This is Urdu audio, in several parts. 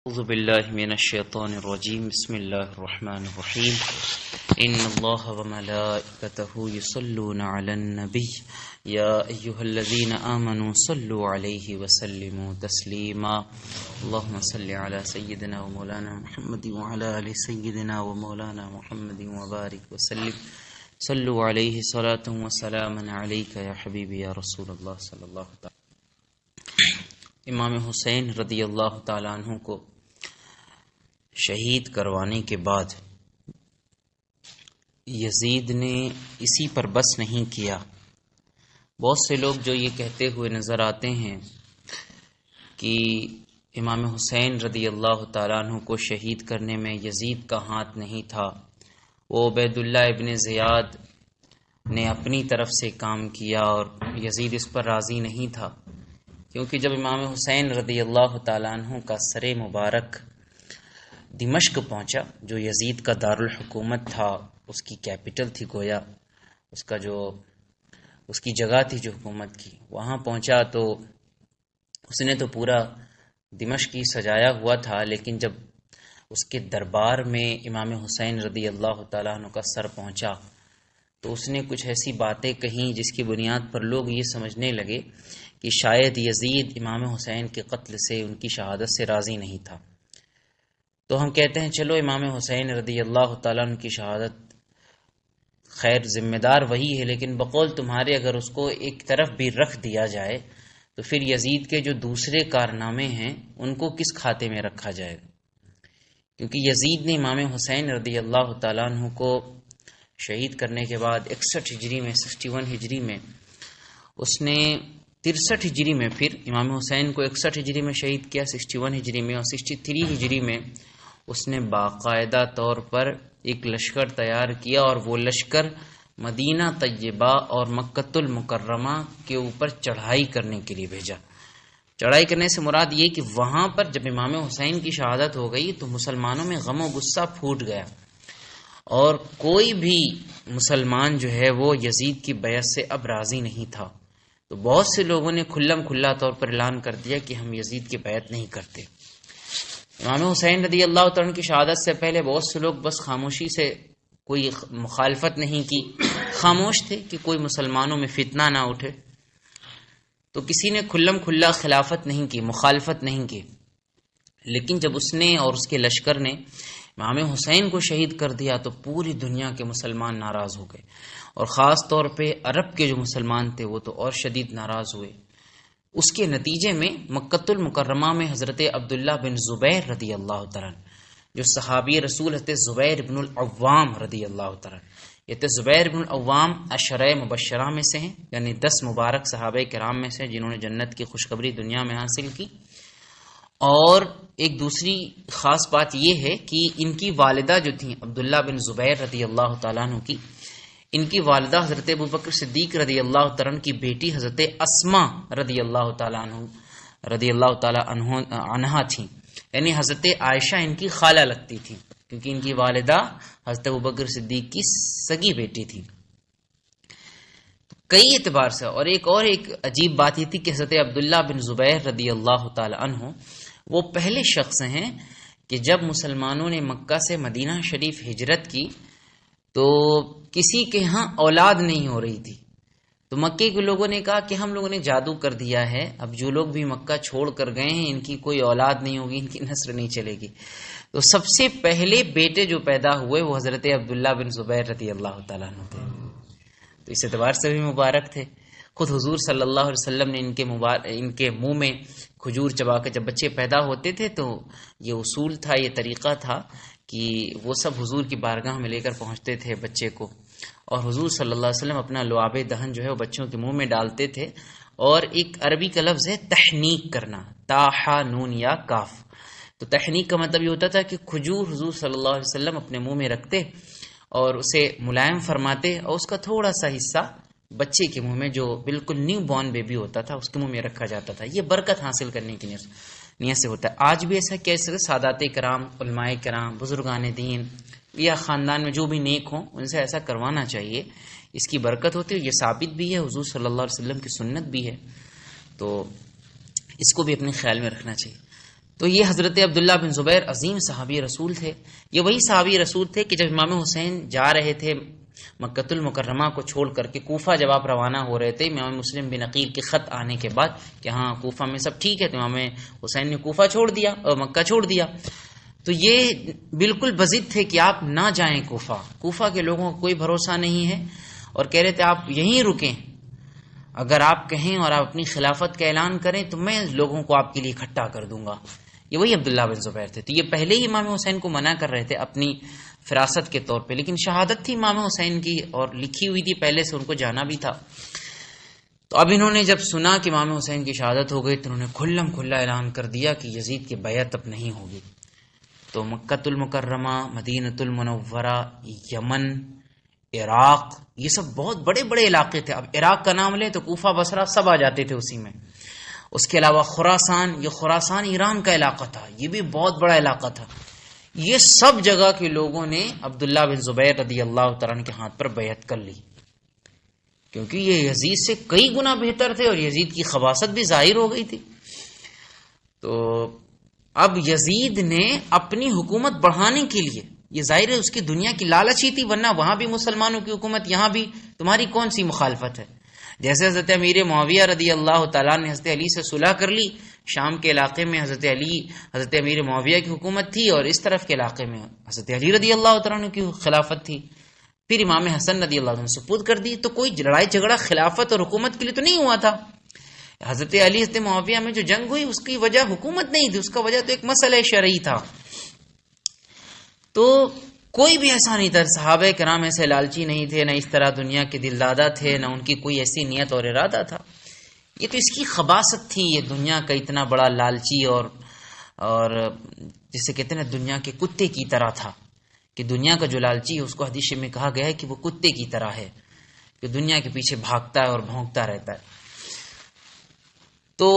أعوذ بالله من الشيطان الرجيم بسم الله الرحمن الرحيم إن الله وملائكته يصلون على النبي يا أيها الذين آمنوا صلوا عليه وسلموا تسليما اللهم صل على سيدنا ومولانا محمد وعلى آل سيدنا ومولانا محمد وبارك وسلم صلوا عليه صلاة وسلاما عليك يا حبيبي يا رسول الله صلی اللہ تعالی. امام حسین رضی اللہ تعالیٰ عنہ کو شہید کروانے کے بعد یزید نے اسی پر بس نہیں کیا. بہت سے لوگ جو یہ کہتے ہوئے نظر آتے ہیں کہ امام حسین رضی اللہ تعالیٰ عنہ کو شہید کرنے میں یزید کا ہاتھ نہیں تھا، وہ عبید اللہ ابن زیاد نے اپنی طرف سے کام کیا اور یزید اس پر راضی نہیں تھا، کیونکہ جب امام حسین رضی اللہ تعالیٰ عنہ کا سر مبارک دمشق پہنچا، جو یزید کا دارالحکومت تھا، اس کی کیپٹل تھی، گویا اس کی جگہ تھی جو حکومت کی، وہاں پہنچا تو اس نے تو پورا دمشق ہی سجایا ہوا تھا، لیکن جب اس کے دربار میں امام حسین رضی اللہ تعالیٰ عنہ کا سر پہنچا تو اس نے کچھ ایسی باتیں کہیں جس کی بنیاد پر لوگ یہ سمجھنے لگے کہ شاید یزید امام حسین کے قتل سے، ان کی شہادت سے راضی نہیں تھا. تو ہم کہتے ہیں چلو امام حسین رضی اللہ تعالیٰ عنہ کی شہادت خیر ذمہ دار وہی ہے، لیکن بقول تمہارے اگر اس کو ایک طرف بھی رکھ دیا جائے تو پھر یزید کے جو دوسرے کارنامے ہیں ان کو کس کھاتے میں رکھا جائے گا؟ کیونکہ یزید نے امام حسین رضی اللہ تعالیٰ عنہ کو شہید کرنے کے بعد 61 ہجری میں 61 ہجری میں اس نے 63 ہجری میں پھر امام حسین کو 61 ہجری میں شہید کیا، 61 ہجری میں، اور 63 ہجری میں اس نے باقاعدہ طور پر ایک لشکر تیار کیا اور وہ لشکر مدینہ طیبہ اور مکۃ المکرمہ کے اوپر چڑھائی کرنے کے لیے بھیجا. چڑھائی کرنے سے مراد یہ کہ وہاں پر جب امام حسین کی شہادت ہو گئی تو مسلمانوں میں غم و غصہ پھوٹ گیا اور کوئی بھی مسلمان جو ہے وہ یزید کی بیعت سے اب راضی نہیں تھا. تو بہت سے لوگوں نے کھلا طور پر اعلان کر دیا کہ ہم یزید کی بیعت نہیں کرتے. امام حسین رضی اللہ تعالیٰ عنہ کی شہادت سے پہلے بہت سے لوگ بس خاموشی سے کوئی مخالفت نہیں کی، خاموش تھے کہ کوئی مسلمانوں میں فتنہ نہ اٹھے، تو کسی نے کھلا خلافت نہیں کی، مخالفت نہیں کی. لیکن جب اس نے اور اس کے لشکر نے امام حسین کو شہید کر دیا تو پوری دنیا کے مسلمان ناراض ہو گئے، اور خاص طور پہ عرب کے جو مسلمان تھے وہ تو اور شدید ناراض ہوئے. اس کے نتیجے میں مکۃ المکرمہ میں حضرت عبداللہ بن زبیر رضی اللہ تعالیٰ جو صحابی رسول حضرت زبیر بن العوام رضی اللہ تعالیٰ، یہ زبیر بن العوام عشرہ مبشرہ میں سے ہیں، یعنی 10 مبارک صحابہ کرام میں سے جنہوں نے جنت کی خوشخبری دنیا میں حاصل کی. اور ایک دوسری خاص بات یہ ہے کہ ان کی والدہ جو تھیں عبداللہ بن زبیر رضی اللہ تعالیٰ عنہ کی، ان کی والدہ حضرت ابوبکر صدیق رضی اللہ تعالیٰ عنہ کی بیٹی حضرت اسماء رضی اللہ تعالیٰ عنہا تھیں، یعنی حضرت عائشہ ان کی خالہ لگتی تھی، کیونکہ ان کی والدہ حضرت ابوبکر صدیق کی سگی بیٹی تھی. کئی اعتبار سے اور ایک عجیب بات یہ تھی کہ حضرت عبداللہ بن زبیر رضی اللہ تعالیٰ عنہ وہ پہلے شخص ہیں کہ جب مسلمانوں نے مکہ سے مدینہ شریف ہجرت کی تو کسی کے ہاں اولاد نہیں ہو رہی تھی، تو مکے کے لوگوں نے کہا کہ ہم لوگوں نے جادو کر دیا ہے، اب جو لوگ بھی مکہ چھوڑ کر گئے ہیں ان کی کوئی اولاد نہیں ہوگی، ان کی نسل نہیں چلے گی. تو سب سے پہلے بیٹے جو پیدا ہوئے وہ حضرت عبداللہ بن زبیر رضی اللہ تعالیٰ عنہ تھے، تو اس اعتبار سے بھی مبارک تھے. خود حضور صلی اللہ علیہ وسلم نے ان کے منہ میں کھجور چبا کے جب بچے پیدا ہوتے تھے تو یہ اصول تھا، یہ طریقہ تھا کہ وہ سب حضور کی بارگاہ میں لے کر پہنچتے تھے بچے کو، اور حضور صلی اللہ علیہ وسلم اپنا لعاب دہن جو ہے وہ بچوں کے منہ میں ڈالتے تھے. اور ایک عربی کا لفظ ہے تحنیک کرنا، تاحا نون یا کاف. تو تحنیک کا مطلب یہ ہوتا تھا کہ کھجور حضور صلی اللہ علیہ وسلم اپنے منہ میں رکھتے اور اسے ملائم فرماتے اور اس کا تھوڑا سا حصہ بچے کے منہ میں، جو بالکل نیو بورن بیبی ہوتا تھا، اس کے منہ میں رکھا جاتا تھا. یہ برکت حاصل کرنے کی نیت سے ہوتا ہے. آج بھی ایسا کیسے سادات کرام، علماء کرام، بزرگان دین یا خاندان میں جو بھی نیک ہوں ان سے ایسا کروانا چاہیے، اس کی برکت ہوتی ہے. یہ ثابت بھی ہے، حضور صلی اللہ علیہ وسلم کی سنت بھی ہے، تو اس کو بھی اپنے خیال میں رکھنا چاہیے. تو یہ حضرت عبداللہ بن زبیر عظیم صحابی رسول تھے. یہ وہی صحابی رسول تھے کہ جب امام حسین جا رہے تھے مکۃ المکرمہ کو چھوڑ کر کے کوفہ، جب آپ روانہ ہو رہے تھے امام مسلم بن عقیل کے خط آنے کے بعد کہ ہاں کوفہ میں سب ٹھیک ہے، تو امام حسین نے کوفہ چھوڑ دیا اور مکہ چھوڑ دیا. تو یہ بالکل بضد تھے کہ آپ نہ جائیں کوفہ. کوفہ کے لوگوں کو کوئی بھروسہ نہیں ہے اور کہہ رہے تھے آپ یہیں رکیں، اگر آپ کہیں اور آپ اپنی خلافت کا اعلان کریں تو میں لوگوں کو آپ کے لیے اکٹھا کر دوں گا. یہ وہی عبداللہ بن زبیر تھے. تو یہ پہلے ہی امام حسین کو منع کر رہے تھے اپنی فراست کے طور پہ، لیکن شہادت تھی امام حسین کی اور لکھی ہوئی تھی پہلے سے، ان کو جانا بھی تھا. تو اب انہوں نے جب سنا کہ امام حسین کی شہادت ہو گئی تو انہوں نے کھلم کھلا اعلان کر دیا کہ یزید کی بیعت اب نہیں ہوگی. تو مکۃ المکرمہ، مدینۃ المنورہ، یمن، عراق، یہ سب بہت بڑے بڑے علاقے تھے. اب عراق کا نام لیں تو کوفہ، بصرہ سب آ جاتے تھے اسی میں. اس کے علاوہ خراسان، یہ خراسان ایران کا علاقہ تھا، یہ بھی بہت بڑا علاقہ تھا. یہ سب جگہ کے لوگوں نے عبداللہ بن زبیر رضی اللہ تعالیٰ عنہ کے ہاتھ پر بیعت کر لی، کیونکہ یہ یزید سے کئی گنا بہتر تھے اور یزید کی خباثت بھی ظاہر ہو گئی تھی. تو اب یزید نے اپنی حکومت بڑھانے کے لیے، یہ ظاہر ہے اس کی دنیا کی لالچ ہی تھی، ورنہ وہاں بھی مسلمانوں کی حکومت، یہاں بھی تمہاری کون سی مخالفت ہے. جیسے حضرت امیر معاویہ رضی اللہ تعالیٰ نے حضرت علی سے صلح کر لی، شام کے علاقے میں حضرت امیر معاویہ کی حکومت تھی اور اس طرف کے علاقے میں حضرت علی رضی اللہ تعالیٰ عنہ کی خلافت تھی. پھر امام حسن رضی اللہ عنہ سپرد کر دی. تو کوئی لڑائی جھگڑا خلافت اور حکومت کے لیے تو نہیں ہوا تھا. حضرت علی حضرت معاویہ میں جو جنگ ہوئی اس کی وجہ حکومت نہیں تھی، اس کا وجہ تو ایک مسئلہ شرعی تھا. تو کوئی بھی ایسا نہیں تھا، صحابہ کرام ایسے لالچی نہیں تھے، نہ اس طرح دنیا کے دلدادہ تھے، نہ ان کی کوئی ایسی نیت اور ارادہ تھا. یہ تو اس کی خباثت تھی، یہ دنیا کا اتنا بڑا لالچی اور جسے کہتے ہیں دنیا کے کتے کی طرح تھا. کہ دنیا کا جو لالچی ہے اس کو حدیث میں کہا گیا ہے کہ وہ کتے کی طرح ہے، کہ دنیا کے پیچھے بھاگتا ہے اور بھونکتا رہتا ہے. تو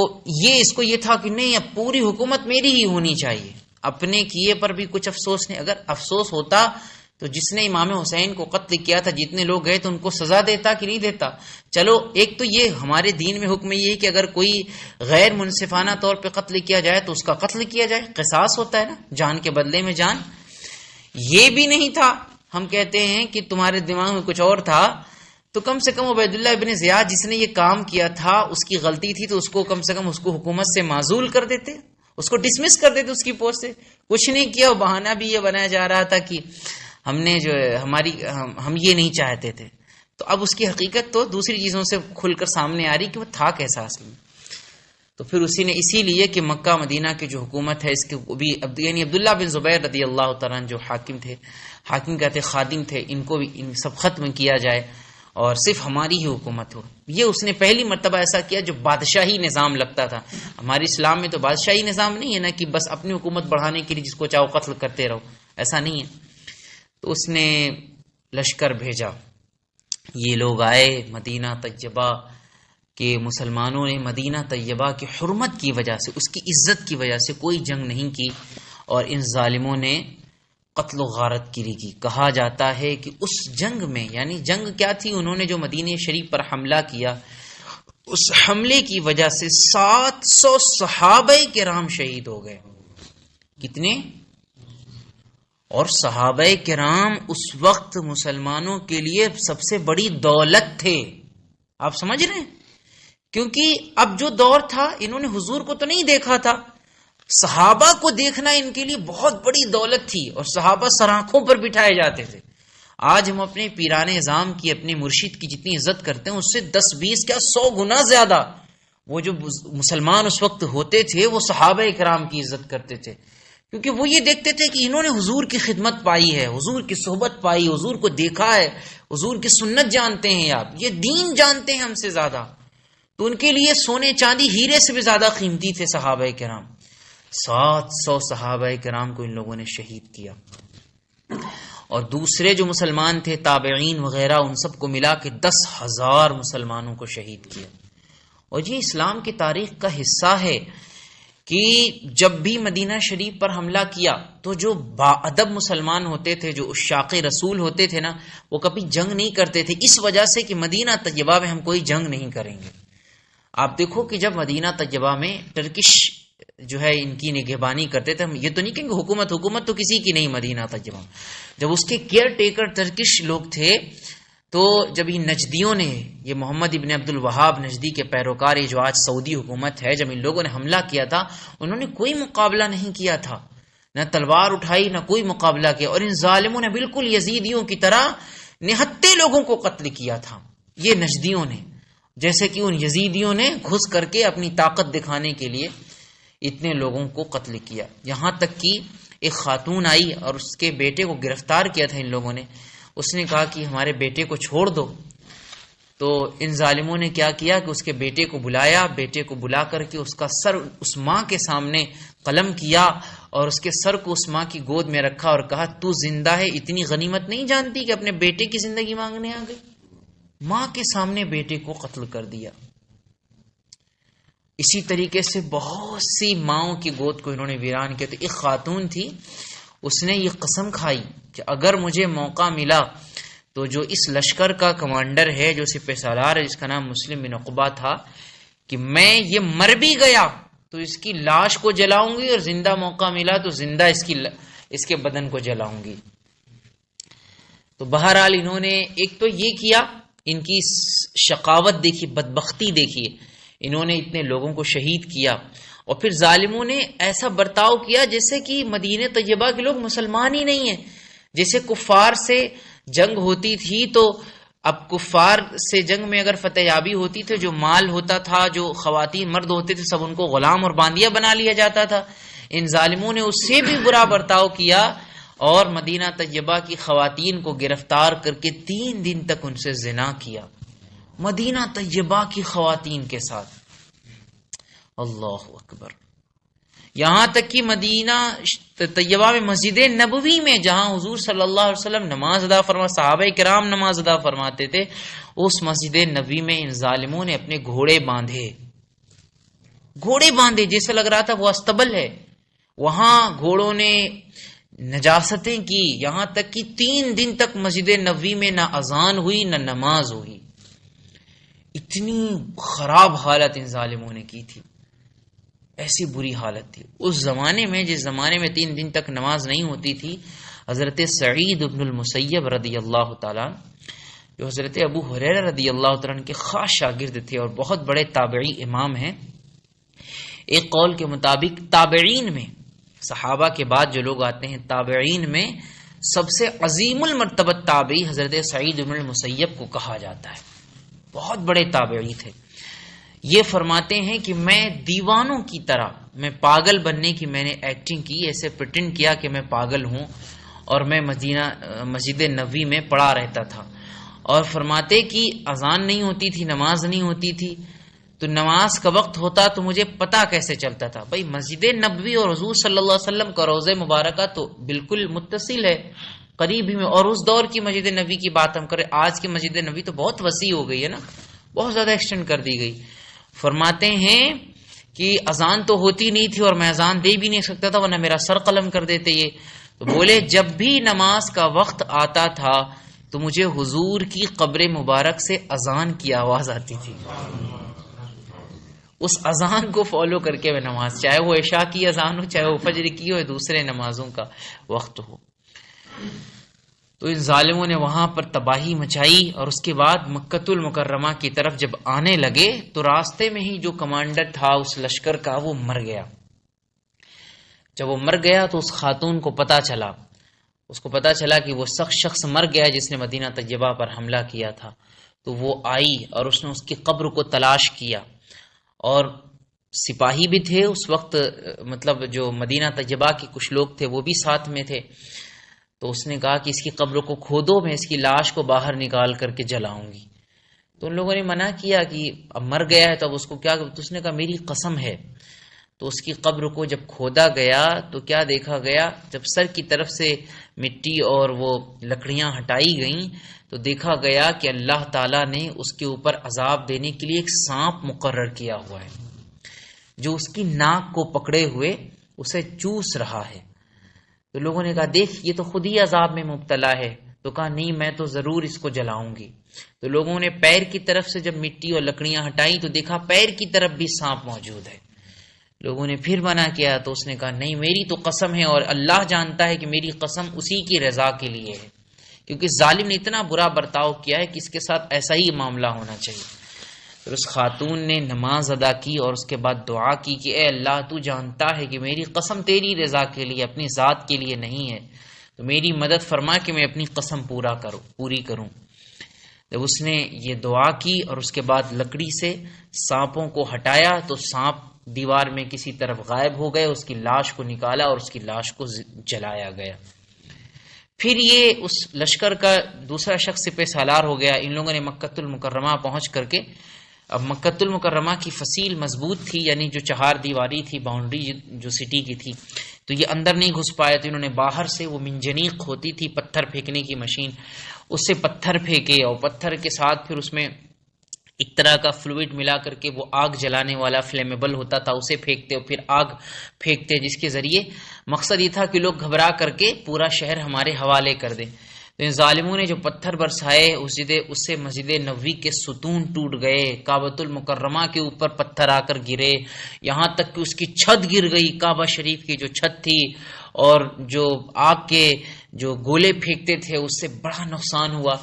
اس کو یہ تھا کہ نہیں، اب پوری حکومت میری ہی ہونی چاہیے. اپنے کیے پر بھی کچھ افسوس نہیں. اگر افسوس ہوتا تو جس نے امام حسین کو قتل کیا تھا، جتنے لوگ گئے تو ان کو سزا دیتا کہ نہیں دیتا. چلو ایک تو یہ ہمارے دین میں حکم یہ ہے کہ اگر کوئی غیر منصفانہ طور پہ قتل کیا جائے تو اس کا قتل کیا جائے، قصاص ہوتا ہے نا، جان کے بدلے میں جان. یہ بھی نہیں تھا. ہم کہتے ہیں کہ تمہارے دماغ میں کچھ اور تھا، تو کم سے کم عبید اللہ ابن زیاد جس نے یہ کام کیا تھا اس کی غلطی تھی، تو اس کو کم سے کم اس کو حکومت سے معزول کر دیتے، اس کو ڈسمس کر دیتے اس کی پوسٹ سے. کچھ نہیں کیا. بہانہ بھی یہ بنایا جا رہا تھا کہ ہم نے جو ہم یہ نہیں چاہتے تھے. تو اب اس کی حقیقت تو دوسری چیزوں سے کھل کر سامنے آ رہی کہ وہ تھا کیسا اصل میں. تو پھر اسی نے اسی لیے کہ مکہ مدینہ کی جو حکومت ہے اس کے بھی یعنی عبداللہ بن زبیر رضی اللہ تعالیٰ جو حاکم تھے، حاکم کہتے خادم تھے، ان کو بھی ان سب ختم کیا جائے اور صرف ہماری ہی حکومت ہو. یہ اس نے پہلی مرتبہ ایسا کیا جو بادشاہی نظام لگتا تھا. ہمارے اسلام میں تو بادشاہی نظام نہیں ہے نا، کہ بس اپنی حکومت بڑھانے کے لیے جس کو چاہو قتل کرتے رہو، ایسا نہیں ہے. تو اس نے لشکر بھیجا. یہ لوگ آئے مدینہ طیبہ کہ مسلمانوں نے مدینہ طیبہ کی حرمت کی وجہ سے، اس کی عزت کی وجہ سے کوئی جنگ نہیں کی اور ان ظالموں نے قتل و غارت گیری کی. کہا جاتا ہے کہ اس جنگ میں، یعنی جنگ کیا تھی، انہوں نے جو مدینہ شریف پر حملہ کیا، اس حملے کی وجہ سے 700 صحابہ کرام شہید ہو گئے. کتنے؟ اور صحابہ کرام اس وقت مسلمانوں کے لیے سب سے بڑی دولت تھے. آپ سمجھ رہے ہیں؟ کیونکہ اب جو دور تھا انہوں نے حضور کو تو نہیں دیکھا تھا، صحابہ کو دیکھنا ان کے لیے بہت بڑی دولت تھی اور صحابہ سراخوں پر بٹھائے جاتے تھے. آج ہم اپنے پیران اعظام کی، اپنے مرشد کی جتنی عزت کرتے ہیں اس سے 10-20 کیا 100 گنا زیادہ وہ جو مسلمان اس وقت ہوتے تھے وہ صحابہ کرام کی عزت کرتے تھے، کیونکہ وہ یہ دیکھتے تھے کہ انہوں نے حضور کی خدمت پائی ہے، حضور کی صحبت پائی، حضور کو دیکھا ہے، حضور کی سنت جانتے ہیں، آپ یہ دین جانتے ہیں ہم سے زیادہ. تو ان کے لیے سونے چاندی ہیرے سے بھی زیادہ قیمتی تھے صحابہ کرام. 700 صحابہ کرام کو ان لوگوں نے شہید کیا. اور دوسرے جو مسلمان تھے تابعین وغیرہ ان سب کو ملا کے 10,000 مسلمانوں کو شہید کیا. اور یہ اسلام کی تاریخ کا حصہ ہے کہ جب بھی مدینہ شریف پر حملہ کیا تو جو باادب مسلمان ہوتے تھے، جو عشاق رسول ہوتے تھے نا، وہ کبھی جنگ نہیں کرتے تھے، اس وجہ سے کہ مدینہ طیبہ میں ہم کوئی جنگ نہیں کریں گے. آپ دیکھو کہ جب مدینہ طیبہ میں ٹرکش جو ہے ان کی نگہبانی کرتے تھے. ہم یہ تو نہیں کہیں گے حکومت تو کسی کی نہیں مدینہ طیبہ. جب اس کے کیئر ٹیکر ترکش لوگ تھے تو جب ان نجدیوں نے، یہ محمد ابن عبد الوہاب نجدی کے پیروکار، یہ جو آج سعودی حکومت ہے، جب ان لوگوں نے حملہ کیا تھا انہوں نے کوئی مقابلہ نہیں کیا تھا، نہ تلوار اٹھائی نہ کوئی مقابلہ کیا، اور ان ظالموں نے بالکل یزیدیوں کی طرح نہتے لوگوں کو قتل کیا تھا. یہ نجدیوں نے، جیسے کہ ان یزیدیوں نے گھس کر کے اپنی طاقت دکھانے کے لیے اتنے لوگوں کو قتل کیا. یہاں تک کہ ایک خاتون آئی اور اس کے بیٹے کو گرفتار کیا تھا ان لوگوں نے. اس نے کہا کہ ہمارے بیٹے کو چھوڑ دو. تو ان ظالموں نے کیا کیا کہ اس کے بیٹے کو بلایا، بیٹے کو بلا کر کے اس کا سر اس ماں کے سامنے قلم کیا اور اس کے سر کو اس ماں کی گود میں رکھا اور کہا تو زندہ ہے، اتنی غنیمت نہیں جانتی کہ اپنے بیٹے کی زندگی مانگنے آ گئی. ماں کے سامنے بیٹے کو قتل کر دیا. اسی طریقے سے بہت سی ماؤں کی گود کو انہوں نے ویران کیا. تو ایک خاتون تھی، اس نے یہ قسم کھائی کہ اگر مجھے موقع ملا تو جو اس لشکر کا کمانڈر ہے، جو سپہ سالار ہے، جس کا نام مسلم بن عقبہ تھا، کہ میں یہ مر بھی گیا تو اس کی لاش کو جلاؤں گی، اور زندہ موقع ملا تو زندہ اس کے بدن کو جلاؤں گی. تو بہرحال انہوں نے ایک تو یہ کیا، ان کی شقاوت دیکھی، بدبختی دیکھی، انہوں نے اتنے لوگوں کو شہید کیا. اور پھر ظالموں نے ایسا برتاؤ کیا جیسے کہ مدینہ طیبہ کے لوگ مسلمان ہی نہیں ہیں. جیسے کفار سے جنگ ہوتی تھی تو اب کفار سے جنگ میں اگر فتح یابی ہوتی تھی، جو مال ہوتا تھا، جو خواتین مرد ہوتے تھے، سب ان کو غلام اور باندیا بنا لیا جاتا تھا. ان ظالموں نے اس سے بھی برا برتاؤ کیا اور مدینہ طیبہ کی خواتین کو گرفتار کر کے 3 دن تک ان سے زنا کیا، مدینہ طیبہ کی خواتین کے ساتھ. اللہ اکبر. یہاں تک کہ مدینہ طیبہ میں مسجد نبوی میں جہاں حضور صلی اللہ علیہ وسلم نماز ادا صحابہ کرام نماز ادا فرماتے تھے، اس مسجد نبوی میں ان ظالموں نے اپنے گھوڑے باندھے جیسے لگ رہا تھا وہ استبل ہے. وہاں گھوڑوں نے نجاستیں کی، یہاں تک کہ 3 دن تک مسجد نبوی میں نہ اذان ہوئی نہ نماز ہوئی. اتنی خراب حالت ان ظالموں نے کی تھی، ایسی بری حالت تھی. اس زمانے میں، جس زمانے میں 3 دن تک نماز نہیں ہوتی تھی، حضرت سعید بن المسیب رضی اللہ تعالیٰ، جو حضرت ابو ہریرہ رضی اللہ تعالیٰ کے خاص شاگرد تھے اور بہت بڑے تابعی امام ہیں. ایک قول کے مطابق تابعین میں، صحابہ کے بعد جو لوگ آتے ہیں، تابعین میں سب سے عظیم المرتبہ تابعی حضرت سعید بن المسیب کو کہا جاتا ہے. بہت بڑے تابعی تھے. یہ فرماتے ہیں کہ میں دیوانوں کی طرح، میں پاگل بننے کی میں نے ایکٹنگ کی، ایسے پریٹنڈ کیا کہ میں پاگل ہوں، اور میں مسجد نبوی میں پڑا رہتا تھا. اور فرماتے کہ اذان نہیں ہوتی تھی، نماز نہیں ہوتی تھی، تو نماز کا وقت ہوتا تو مجھے پتا کیسے چلتا تھا؟ بھائی مسجد نبوی اور حضور صلی اللہ علیہ وسلم کا روضہ مبارکہ تو بالکل متصل ہے، قریب ہی میں. اور اس دور کی مسجد نبوی کی بات ہم کریں، آج کی مسجد نبوی تو بہت وسیع ہو گئی ہے نا، بہت زیادہ ایکسٹینڈ کر دی گئی. فرماتے ہیں کہ اذان تو ہوتی نہیں تھی اور میں اذان دے بھی نہیں سکتا تھا ورنہ میرا سر قلم کر دیتے یہ. تو بولے جب بھی نماز کا وقت آتا تھا تو مجھے حضور کی قبر مبارک سے اذان کی آواز آتی تھی. اس اذان کو فالو کر کے میں نماز، چاہے وہ عشاء کی اذان ہو، چاہے وہ فجر کی ہو، یا دوسرے نمازوں کا وقت ہو. تو ان ظالموں نے وہاں پر تباہی مچائی. اور اس کے بعد مکۃ المکرمہ کی طرف جب آنے لگے تو راستے میں ہی جو کمانڈر تھا اس لشکر کا وہ مر گیا. جب وہ مر گیا تو اس خاتون کو پتا چلا کہ وہ شخص مر گیا جس نے مدینہ طیبہ پر حملہ کیا تھا. تو وہ آئی اور اس نے اس کی قبر کو تلاش کیا، اور سپاہی بھی تھے اس وقت، مطلب جو مدینہ طیبہ کے کچھ لوگ تھے وہ بھی ساتھ میں تھے. تو اس نے کہا کہ اس کی قبر کو کھودو، میں اس کی لاش کو باہر نکال کر کے جلاؤں گی. تو ان لوگوں نے منع کیا کہ اب مر گیا ہے تو اب اس کو کیا. تو اس نے کہا میری قسم ہے. تو اس کی قبر کو جب کھودا گیا تو کیا دیکھا گیا، جب سر کی طرف سے مٹی اور وہ لکڑیاں ہٹائی گئیں تو دیکھا گیا کہ اللہ تعالیٰ نے اس کے اوپر عذاب دینے کے لیے ایک سانپ مقرر کیا ہوا ہے جو اس کی ناک کو پکڑے ہوئے اسے چوس رہا ہے. تو لوگوں نے کہا دیکھ یہ تو خود ہی عذاب میں مبتلا ہے. تو کہا نہیں میں تو ضرور اس کو جلاؤں گی. تو لوگوں نے پیر کی طرف سے جب مٹی اور لکڑیاں ہٹائی تو دیکھا پیر کی طرف بھی سانپ موجود ہے. لوگوں نے پھر منع کیا تو اس نے کہا نہیں میری تو قسم ہے اور اللہ جانتا ہے کہ میری قسم اسی کی رضا کے لیے ہے، کیونکہ ظالم نے اتنا برا برتاؤ کیا ہے کہ اس کے ساتھ ایسا ہی معاملہ ہونا چاہیے۔ پھر اس خاتون نے نماز ادا کی اور اس کے بعد دعا کی کہ اے اللہ تو جانتا ہے کہ میری قسم تیری رضا کے لیے اپنی ذات کے لیے نہیں ہے، تو میری مدد فرما کہ میں اپنی قسم پوری کروں۔ جب اس نے یہ دعا کی اور اس کے بعد لکڑی سے سانپوں کو ہٹایا تو سانپ دیوار میں کسی طرف غائب ہو گئے، اس کی لاش کو نکالا اور اس کی لاش کو جلایا گیا۔ پھر یہ اس لشکر کا دوسرا شخص سپہ سالار ہو گیا۔ ان لوگوں نے مکۃ المکرمہ پہنچ کر کے، اب مکۃ المکرمہ کی فصیل مضبوط تھی، یعنی جو چہار دیواری تھی، باؤنڈری جو سٹی کی تھی، تو یہ اندر نہیں گھس پائے، تو انہوں نے باہر سے وہ منجنیق ہوتی تھی پتھر پھینکنے کی مشین، اس سے پتھر پھینکے اور پتھر کے ساتھ پھر اس میں ایک طرح کا فلوئڈ ملا کر کے وہ آگ جلانے والا فلیمیبل ہوتا تھا، اسے پھینکتے اور پھر آگ پھینکتے، جس کے ذریعے مقصد یہ تھا کہ لوگ گھبرا کر کے پورا شہر ہمارے حوالے کر دیں۔ تو ان ظالموں نے جو پتھر برسائے اس سے مسجد نبوی کے ستون ٹوٹ گئے، کعبۃ المکرمہ کے اوپر پتھر آ کر گرے، یہاں تک کہ اس کی چھت گر گئی، کعبہ شریف کی جو چھت تھی، اور جو آگ کے جو گولے پھینکتے تھے اس سے بڑا نقصان ہوا۔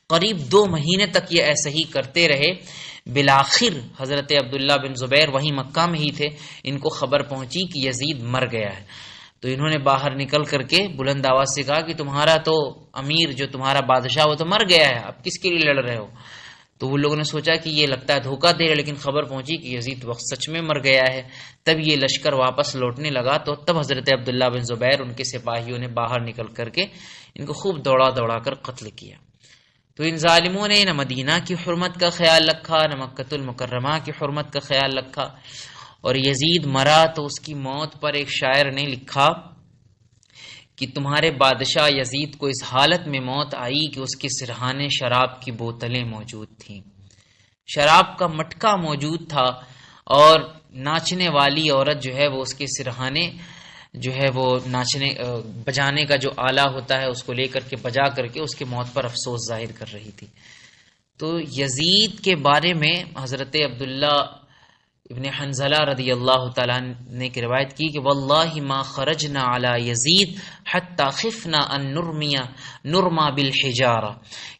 قریب 2 مہینے تک یہ ایسے ہی کرتے رہے۔ بالآخر حضرت عبداللہ بن زبیر وہیں مکہ میں ہی تھے، ان کو خبر پہنچی کہ یزید مر گیا ہے، تو انہوں نے باہر نکل کر کے بلند آواز سے کہا کہ تمہارا تو امیر، جو تمہارا بادشاہ، وہ تو مر گیا ہے، اب کس کے لیے لڑ رہے ہو؟ تو وہ لوگوں نے سوچا کہ یہ لگتا ہے دھوکہ دے رہے، لیکن خبر پہنچی کہ یزید وقت سچ میں مر گیا ہے۔ تب یہ لشکر واپس لوٹنے لگا، تو تب حضرت عبداللہ بن زبیر ان کے سپاہیوں نے باہر نکل کر کے ان کو خوب دوڑا کر قتل کیا۔ تو ان ظالموں نے نہ مدینہ کی حرمت کا خیال رکھا، نہ مکۃ المکرمہ کی حرمت کا خیال رکھا، اور یزید مرا تو اس کی موت پر ایک شاعر نے لکھا کہ تمہارے بادشاہ یزید کو اس حالت میں موت آئی کہ اس کے سرہانے شراب کی بوتلیں موجود تھیں، شراب کا مٹکا موجود تھا، اور ناچنے والی عورت جو ہے وہ اس کے سرہانے جو ہے وہ ناچنے بجانے کا جو آلہ ہوتا ہے اس کو لے کر کے بجا کر کے اس کے موت پر افسوس ظاہر کر رہی تھی۔ تو یزید کے بارے میں حضرت عبداللہ ابن حنظلہ رضی اللہ تعالیٰ نے کی روایت کی کہ واللہ ما خرجنا علی یزید حتی خفنا ان نرما بالحجارہ،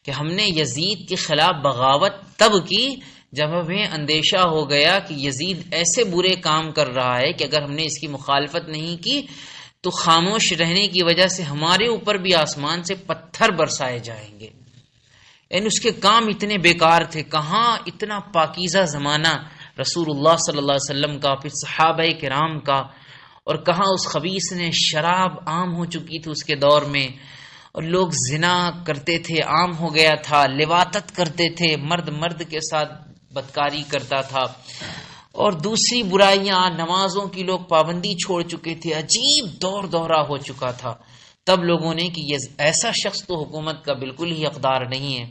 کہ ہم نے یزید کے خلاف بغاوت تب کی جب ہمیں اندیشہ ہو گیا کہ یزید ایسے برے کام کر رہا ہے کہ اگر ہم نے اس کی مخالفت نہیں کی تو خاموش رہنے کی وجہ سے ہمارے اوپر بھی آسمان سے پتھر برسائے جائیں گے۔ یعنی اس کے کام اتنے بیکار تھے، کہاں اتنا پاکیزہ زمانہ رسول اللہ صلی اللہ علیہ وسلم کا، پھر صحابہ کرام کا، اور کہاں اس خبیث نے، شراب عام ہو چکی تھی اس کے دور میں، اور لوگ زنا کرتے تھے، عام ہو گیا تھا، لواطت کرتے تھے، مرد کے ساتھ بدکاری کرتا تھا، اور دوسری برائیاں، نمازوں کی لوگ پابندی چھوڑ چکے تھے، عجیب دورہ ہو چکا تھا۔ تب لوگوں نے کہ یہ ایسا شخص تو حکومت کا بالکل ہی حقدار نہیں ہے،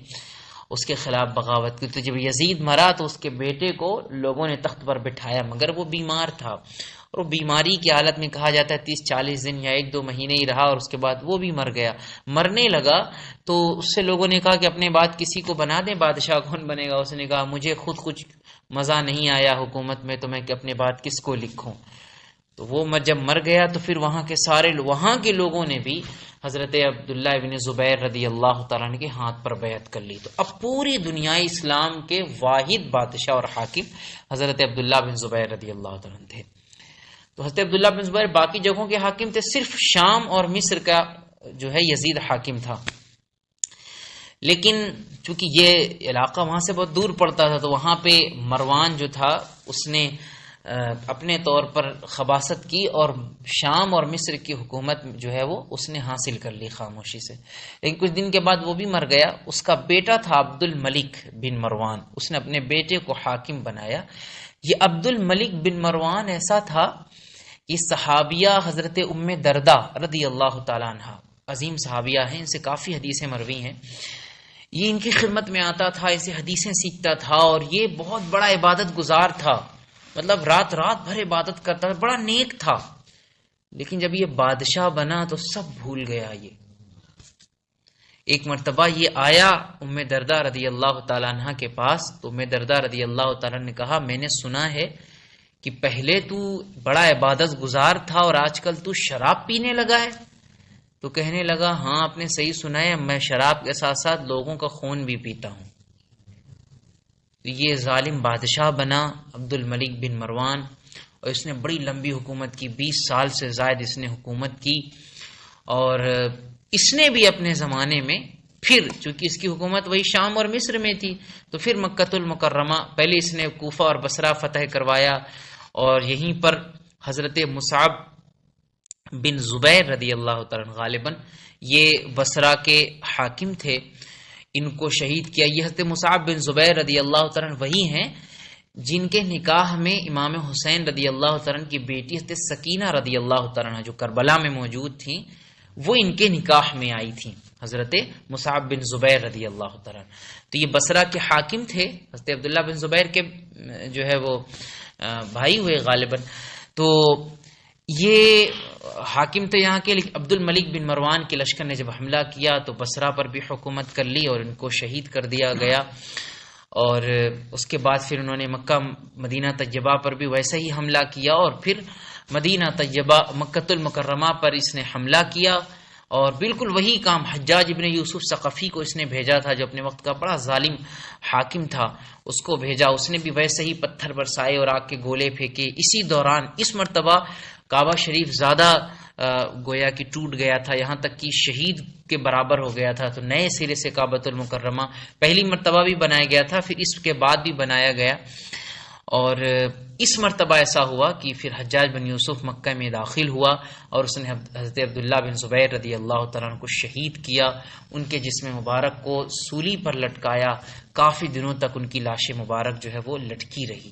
اس کے خلاف بغاوت کی۔ تو جب یزید مرا تو اس کے بیٹے کو لوگوں نے تخت پر بٹھایا، مگر وہ بیمار تھا، اور وہ بیماری کی حالت میں کہا جاتا ہے 30-40 دن یا 1-2 مہینے ہی رہا، اور اس کے بعد وہ بھی مر گیا۔ مرنے لگا تو اس سے لوگوں نے کہا کہ اپنے بعد کسی کو بنا دیں بادشاہ، کون بنے گا؟ اس نے کہا مجھے خود کچھ مزہ نہیں آیا حکومت میں، تو میں کہ اپنے بعد کس کو لکھوں؟ تو وہ جب مر گیا تو پھر وہاں کے لوگوں نے بھی حضرت عبداللہ ابن زبیر رضی اللہ تعالیٰ عنہ کے ہاتھ پر بیعت کر لی۔ تو اب پوری دنیا اسلام کے واحد بادشاہ اور حاکم حضرت عبداللہ بن زبیر رضی اللہ تعالیٰ عنہ تھے۔ تو حضرت عبداللہ بن زبیر باقی جگہوں کے حاکم تھے، صرف شام اور مصر کا جو ہے یزید حاکم تھا، لیکن چونکہ یہ علاقہ وہاں سے بہت دور پڑتا تھا تو وہاں پہ مروان جو تھا اس نے اپنے طور پر خباثت کی، اور شام اور مصر کی حکومت جو ہے وہ اس نے حاصل کر لی خاموشی سے۔ لیکن کچھ دن کے بعد وہ بھی مر گیا۔ اس کا بیٹا تھا عبد الملک بن مروان، اس نے اپنے بیٹے کو حاکم بنایا۔ یہ عبد الملک بن مروان ایسا تھا کہ صحابیہ حضرت ام دردہ رضی اللہ تعالیٰ عنہ، عظیم صحابیہ ہیں، ان سے کافی حدیثیں مروی ہیں، یہ ان کی خدمت میں آتا تھا، ان سے حدیثیں سیکھتا تھا، اور یہ بہت بڑا عبادت گزار تھا، مطلب رات بھر عبادت کرتا تھا، بڑا نیک تھا۔ لیکن جب یہ بادشاہ بنا تو سب بھول گیا۔ یہ ایک مرتبہ یہ آیا ام دردہ رضی اللہ تعالیٰ عنہ کے پاس، تو ام دردہ رضی اللہ تعالیٰ نے کہا میں نے سنا ہے کہ پہلے تو بڑا عبادت گزار تھا اور آج کل تو شراب پینے لگا ہے؟ تو کہنے لگا ہاں آپ نے صحیح سنا ہے، میں شراب کے ساتھ ساتھ لوگوں کا خون بھی پیتا ہوں۔ یہ ظالم بادشاہ بنا عبد الملک بن مروان، اور اس نے بڑی لمبی حکومت کی، 20 سال سے زائد اس نے حکومت کی۔ اور اس نے بھی اپنے زمانے میں پھر، چونکہ اس کی حکومت وہی شام اور مصر میں تھی، تو پھر مکۃ المکرمہ پہلے اس نے کوفہ اور بصرہ فتح کروایا، اور یہیں پر حضرت مصعب بن زبیر رضی اللہ تعالیٰ عنہ، غالباً یہ بصرہ کے حاکم تھے، ان کو شہید کیا۔ یہ حضرت مصعب بن زبیر رضی اللہ تعالیٰ عنہ وہی ہیں جن کے نکاح میں امام حسین رضی اللہ تعالیٰ عنہ کی بیٹی حضرت سکینہ رضی اللہ تعالیٰ عنہ جو کربلا میں موجود تھیں، وہ ان کے نکاح میں آئی تھیں، حضرت مصعب بن زبیر رضی اللہ تعالیٰ عنہ۔ تو یہ بصرہ کے حاکم تھے، حضرت عبداللہ بن زبیر کے جو ہے وہ بھائی ہوئے غالباً۔ تو یہ حاکم تھے یہاں کے، لیکن عبد الملک بن مروان کے لشکر نے جب حملہ کیا تو بصرہ پر بھی حکومت کر لی اور ان کو شہید کر دیا گیا۔ اور اس کے بعد پھر انہوں نے مکہ مدینہ طیبہ پر بھی ویسا ہی حملہ کیا، اور پھر مدینہ طیبہ مکۃ المکرمہ پر اس نے حملہ کیا، اور بالکل وہی کام حجاج ابن یوسف ثقفی کو اس نے بھیجا تھا جو اپنے وقت کا بڑا ظالم حاکم تھا، اس کو بھیجا، اس نے بھی ویسے ہی پتھر برسائے اور آگ کے گولے پھینکے۔ اسی دوران اس مرتبہ کعبہ شریف زیادہ گویا کہ ٹوٹ گیا تھا، یہاں تک کہ شہید کے برابر ہو گیا تھا، تو نئے سرے سے کعبۃ المکرمہ پہلی مرتبہ بھی بنایا گیا تھا، پھر اس کے بعد بھی بنایا گیا۔ اور اس مرتبہ ایسا ہوا کہ پھر حجاج بن یوسف مکہ میں داخل ہوا اور اس نے حضرت عبداللہ بن زبیر رضی اللہ تعالیٰ عنہ کو شہید کیا، ان کے جسم مبارک کو سولی پر لٹکایا، کافی دنوں تک ان کی لاش مبارک جو ہے وہ لٹکی رہی۔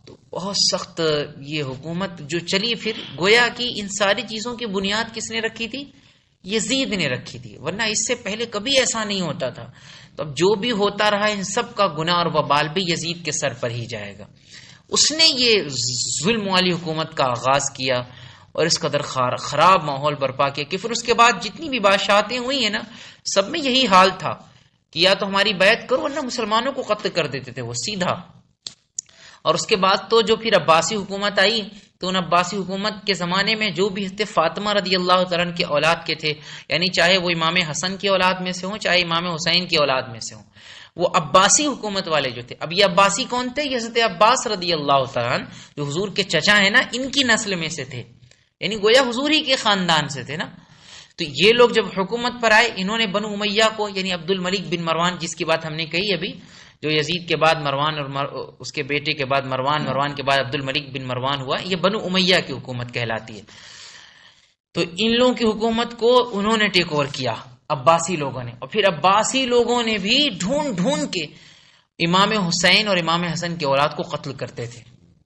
تو بہت سخت یہ حکومت جو چلی، پھر گویا کہ ان ساری چیزوں کی بنیاد کس نے رکھی تھی؟ یزید نے رکھی تھی، ورنہ اس سے پہلے کبھی ایسا نہیں ہوتا تھا۔ تو اب جو بھی ہوتا رہا ان سب کا گناہ اور وبال بھی یزید کے سر پر ہی جائے گا۔ اس نے یہ ظلم والی حکومت کا آغاز کیا اور اس قدر خراب ماحول برپا کیا کہ پھر اس کے بعد جتنی بھی بادشاہتیں ہوئی ہیں نا، سب میں یہی حال تھا کہ یا تو ہماری بیعت کرو ورنہ مسلمانوں کو قتل کر دیتے تھے وہ سیدھا۔ اور اس کے بعد تو جو پھر عباسی حکومت آئی، تو ان عباسی حکومت کے زمانے میں جو بھی حضرت فاطمہ رضی اللہ تعالیٰ عنہ کے اولاد کے تھے، یعنی چاہے وہ امام حسن کی اولاد میں سے ہوں چاہے امام حسین کی اولاد میں سے ہوں، وہ عباسی حکومت والے جو تھے۔ اب یہ عباسی کون تھے؟ یہ حضرت عباس رضی اللہ تعالیٰ عنہ جو حضور کے چچا ہیں نا، ان کی نسل میں سے تھے، یعنی گویا حضور ہی کے خاندان سے تھے نا۔ تو یہ لوگ جب حکومت پر آئے، انہوں نے بنو امیہ کو، یعنی عبد الملک بن مروان جس کی بات ہم نے کہی ابھی، جو یزید کے بعد مروان اور اس کے بیٹے کے بعد مروان کے بعد عبد الملک بن مروان ہوا، یہ بنو امیہ کی حکومت کہلاتی ہے۔ تو ان لوگوں کی حکومت کو انہوں نے ٹیک اوور کیا عباسی لوگوں نے، اور پھر عباسی لوگوں نے بھی ڈھونڈ کے امام حسین اور امام حسن کے اولاد کو قتل کرتے تھے۔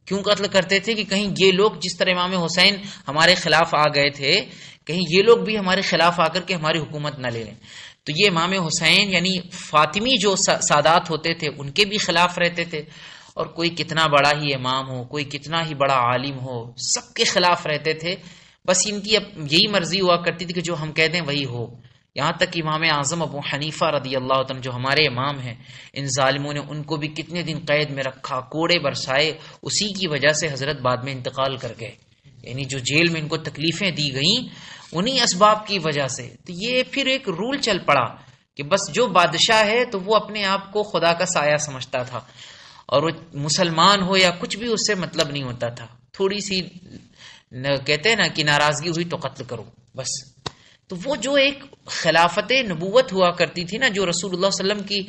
کیوں قتل کرتے تھے؟ کہ کہیں یہ لوگ جس طرح امام حسین ہمارے خلاف آ گئے تھے، کہیں یہ لوگ بھی ہمارے خلاف آ کر کے ہماری حکومت نہ لے لیں۔ تو یہ امام حسین یعنی فاطمی جو سادات ہوتے تھے ان کے بھی خلاف رہتے تھے، اور کوئی کتنا بڑا ہی امام ہو، کوئی کتنا ہی بڑا عالم ہو، سب کے خلاف رہتے تھے۔ بس ان کی اب یہی مرضی ہوا کرتی تھی کہ جو ہم کہہ دیں وہی ہو۔ یہاں تک کہ امام اعظم ابو حنیفہ رضی اللہ عنہ جو ہمارے امام ہیں، ان ظالموں نے ان کو بھی کتنے دن قید میں رکھا، کوڑے برسائے، اسی کی وجہ سے حضرت بعد میں انتقال کر گئے، یعنی جو جیل میں ان کو تکلیفیں دی گئیں انہی اسباب کی وجہ سے۔ تو یہ پھر ایک رول چل پڑا کہ بس جو بادشاہ ہے تو وہ اپنے آپ کو خدا کا سایہ سمجھتا تھا، اور وہ مسلمان ہو یا کچھ بھی اس سے مطلب نہیں ہوتا تھا۔ تھوڑی سی کہتے ہیں نا کہ ناراضگی ہوئی تو قتل کرو بس۔ تو وہ جو ایک خلافت نبوت ہوا کرتی تھی نا، جو رسول اللہ صلی اللہ علیہ وسلم کی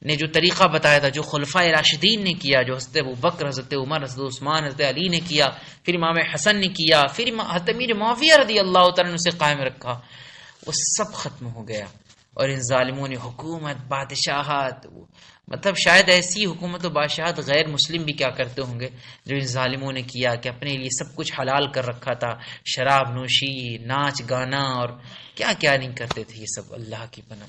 نے جو طریقہ بتایا تھا، جو خلفائے راشدین نے کیا، جو حضرت ابوبکر، حضرت عمر، حضرت عثمان، حضرت علی نے کیا، پھر امام حسن نے کیا، پھر حضرت امیر معاویہ رضی اللہ تعالیٰ عنہ سے قائم رکھا، وہ سب ختم ہو گیا۔ اور ان ظالموں نے حکومت، بادشاہت، مطلب شاید ایسی حکومت و بادشاہت غیر مسلم بھی کیا کرتے ہوں گے جو ان ظالموں نے کیا، کہ اپنے لیے سب کچھ حلال کر رکھا تھا، شراب نوشی، ناچ گانا، اور کیا کیا نہیں کرتے تھے یہ سب اللہ کی پناہ۔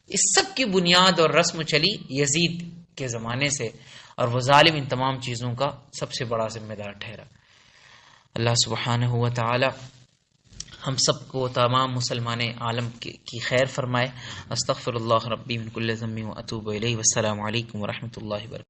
اس سب کی بنیاد اور رسم چلی یزید کے زمانے سے، اور وہ ظالم ان تمام چیزوں کا سب سے بڑا ذمہ دار ٹھہرا۔ اللہ سبحانہ و تعالی ہم سب کو، تمام مسلمان عالم کی خیر فرمائے۔ استغفر اللہ ربی من کل ذنب و اتوب الیہ۔ والسلام علیکم ورحمۃ اللہ وبرکاتہ۔